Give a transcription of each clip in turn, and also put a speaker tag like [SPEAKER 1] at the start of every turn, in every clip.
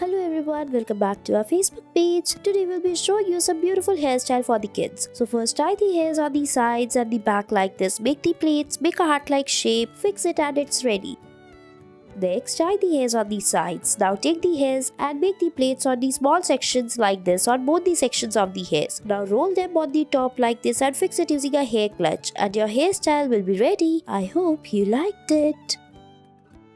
[SPEAKER 1] Hello everyone, welcome back to our Facebook page. Today we'll be showing you some beautiful hairstyle for the kids. So first tie the hairs on the sides and the back like this. Make the plaits, make a heart-like shape, fix it and it's ready. Next, tie the hairs on the sides. Now take the hairs and make the plaits on the small sections like this on both the sections of the hairs. Now roll them on the top like this and fix it using a hair clutch and your hairstyle will be ready. I hope you liked it.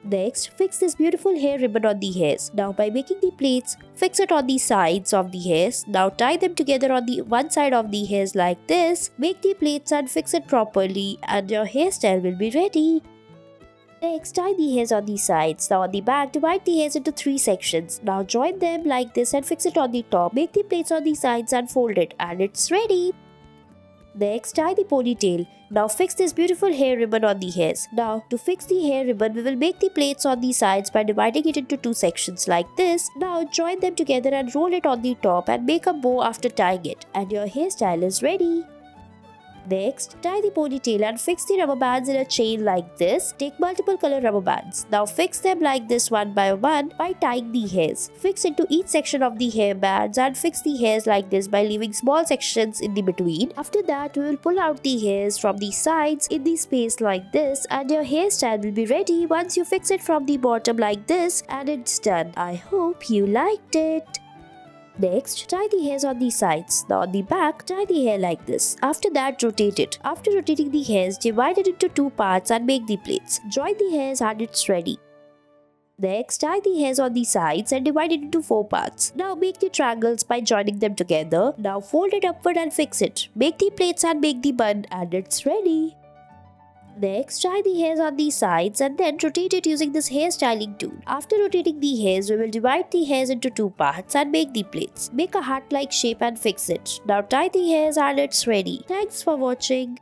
[SPEAKER 1] Next, fix this beautiful hair ribbon on the hairs. Now by making the plaits, fix it on the sides of the hairs. Now tie them together on the one side of the hairs like this. Make the plaits and fix it properly and your hairstyle will be ready. Next, tie the hairs on the sides. Now on the back, divide the hairs into 3 sections. Now join them like this and fix it on the top. Make the plaits on the sides and fold it and it's ready. Next, tie the ponytail. Now fix this beautiful hair ribbon on the hairs. Now to fix the hair ribbon, we will make the plaits on the sides by dividing it into 2 sections like this. Now join them together and roll it on the top and make a bow after tying it. And your hairstyle is ready. Next, tie the ponytail and fix the rubber bands in a chain like this. Take multiple color rubber bands. Now fix them like this one by one by tying the hairs. Fix into each section of the hair bands and fix the hairs like this by leaving small sections in the between. After that, we will pull out the hairs from the sides in the space like this and your hairstyle will be ready once you fix it from the bottom like this and it's done. I hope you liked it. Next, tie the hairs on the sides. Now on the back, tie the hair like this. After that, rotate it. After rotating the hairs, divide it into 2 parts and make the plaits. Join the hairs and it's ready. Next, tie the hairs on the sides and divide it into 4 parts. Now make the triangles by joining them together. Now fold it upward and fix it. Make the plaits and make the bun and it's ready. Next, tie the hairs on the sides and then rotate it using this hair styling tool. After rotating the hairs, we will divide the hairs into 2 parts and make the plaits. Make a heart-like shape and fix it. Now tie the hairs and it's ready. Thanks for watching.